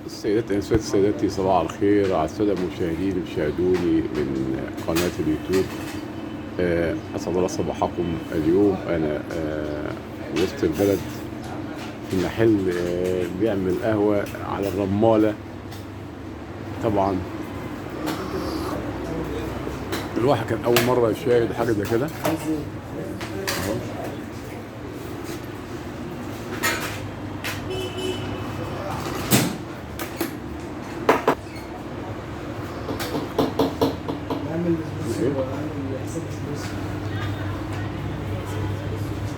السيدات الأنسات سادتي، صباح الخير على السادة المشاهدين اللي بيشاهدوني من قناة اليوتيوب. أسعد الله صباحكم. اليوم أنا في وسط البلد في محل بيعمل قهوة على الرمالة. طبعا الواحد كان أول مرة يشاهد حاجة زي كده.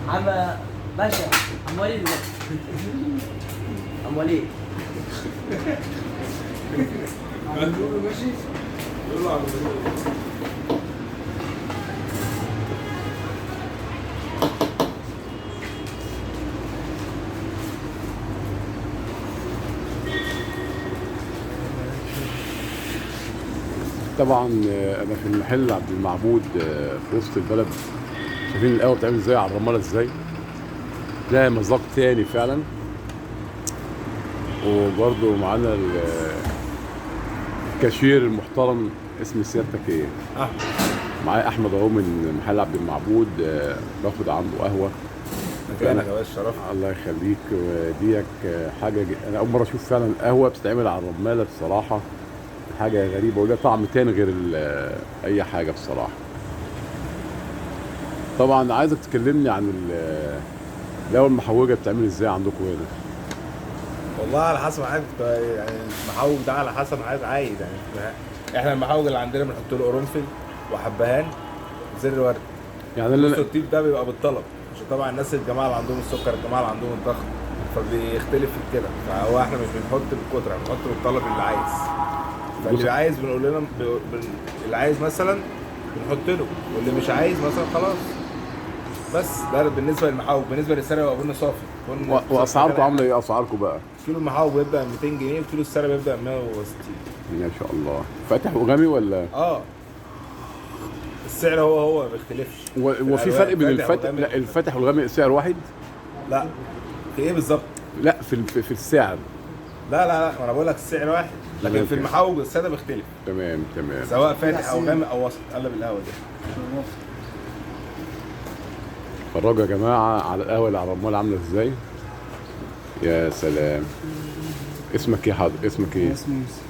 عم باشا، عم وليد عم وليد ماشي. طبعا انا في المحل عبد المعبود في وسط البلد. شايفين القهوه بتعمل ازاي على الرماله ازاي؟ ده مذاق تاني فعلا. وبرضه معانا الكاشير المحترم. اسم سيادتك ايه؟ معايا احمد اهو من محل عبد المعبود. باخد عنده قهوه. مكانك يا باشا، شرف. الله يخليك. وديك حاجه انا اول مره اشوف فعلا قهوه بتتعمل على الرماله بصراحه. حاجه غريبه وده طعم تاني غير اي حاجه بصراحه. طبعا عايزك تكلمني عن القهوه المحوجه بتعمل ازاي عندكم هنا؟ والله على حسب عايز، يعني المحوج ده على حسب عايز يعني. احنا المحوج اللي عندنا بنحط له قرنفل وحبهان زر ورد. يعني بص الطيب ده بيبقى بالطلب، عشان طبعا الناس الجماعه اللي عندهم السكر، الجماعه اللي عندهم الضغط، فبيختلف في كده. فهو احنا مش بنحط بالكتره، بنحط بالطلب اللي عايز. فاللي عايز بنقول لنا اللي عايز مثلا بنحط له، واللي مش عايز مثلا خلاص. بس ده بالنسبه للمحاوج. بالنسبه للسرقه بيبقى بن صافي. واسعاركم عامله ايه؟ اسعاركم بقى؟ كيلو المحاوج بيبدا 200 جنيه، وكيلو السرقه بيبدا 160. ما شاء الله. فاتح وغامي ولا؟ السعر هو ما بيختلفش. وفي فرق بين الفاتح؟ لا، الفاتح والغامق سعر واحد؟ لا. في ايه بالظبط؟ لا، في السعر. لا انا بقول لك السعر واحد، لكن في المحاوج الساده بيختلف. تمام. سواء فاتح او غامق او وسط. قلب القهوه دي. اتفرجوا يا جماعه على القهوه اللي على الرمال عامله ازاي. يا سلام. اسمك ايه حضرتك؟ اسمك ايه؟ اسمي يوسف.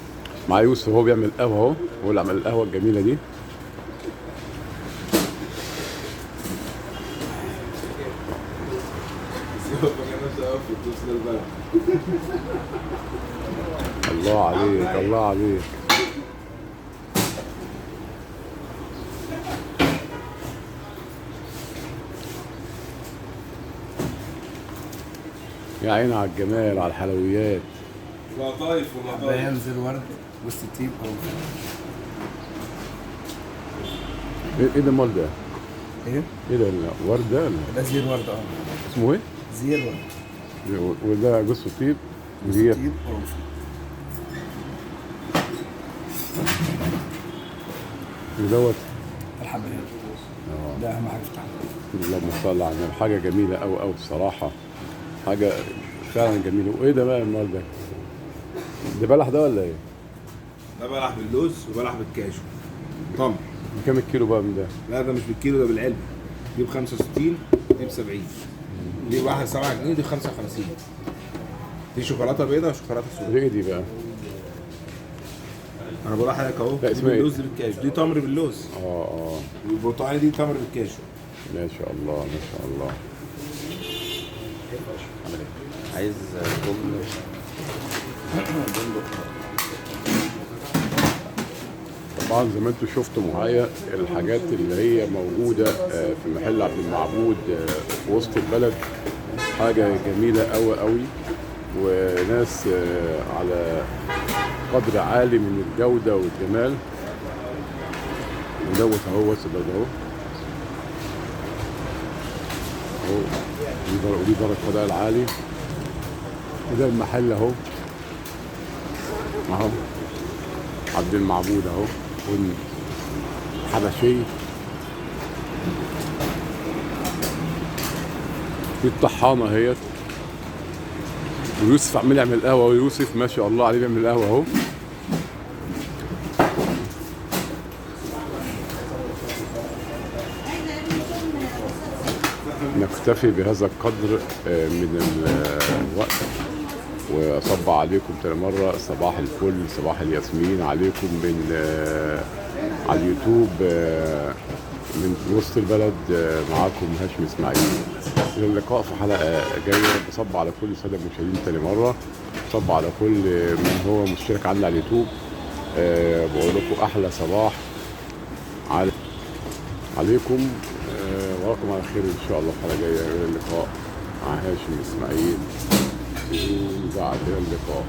مع يوسف. هو بيعمل قهوه اهو. هو اللي عمل القهوه الجميله دي. الله عليك، الله عليك. يا عيني على الجمال، على الحلويات. لطايف حبهان زر ورد وسط الطيب او ايه ده مال ده؟ ايه؟ ايه ده الورد ده؟ ده زير ورد. اسمه ايه؟ زير ورد. وده جوز الطيب. وسط زير. الطيب قرنفل. ودوت الحبهان ده اهم حاجه في الطعم. اللهم صل على النبي. حاجه جميله قوي قوي بصراحه. حاجه فعلا جميله. وايه ده بقى المال ده؟ ده بلح ده ولا ايه؟ ده بلح باللوز وبلح بالكاجو. تمر. بكام الكيلو بقى من ده؟ لا ده مش بالكيلو، ده بالعلبه. دي ب 65، دي ب 70. دي واحده 7 جنيه، دي 55. دي شوكولاته بيضاء وشوكولاته سوداء. ايه دي بقى؟ انا بقول لحضرتك اهو. لا، اسمها ايه؟ باللوز بالكاجو. دي تمر باللوز. والبرتقالي دي تمر بالكاجو. ما شاء الله، ما شاء الله. عايز طبعا زي ما انتم شفتوا معايا الحاجات اللي هي موجوده في محل عبد المعبود في وسط البلد. حاجه جميله قوي قوي، وناس على قدر عالي من الجوده والجمال. ودوت اهو وسط البلد اهو. ودي دار القضاء العالي. وده المحل اهو عبد المعبود اهو. والحبشي. دي الطحانه اهيت. ويوسف عمال يعمل قهوه، ويوسف ما شاء الله عليه بيعمل قهوه اهو. نكتفي بهذا القدر من الوقت، واصب عليكم تاني مره صباح الفل، صباح الياسمين عليكم من على اليوتيوب من وسط البلد. معاكم هاشم اسماعيل، الى اللقاء في حلقه جايه. بصب على كل الساده المشاهدين تاني مره، بصب على كل من هو مشترك عندنا على اليوتيوب. بقول لكم احلى صباح عليكم، وراكم على خير ان شاء الله في حلقه جايه. الى اللقاء مع هاشم اسماعيل، بعد اللقاء.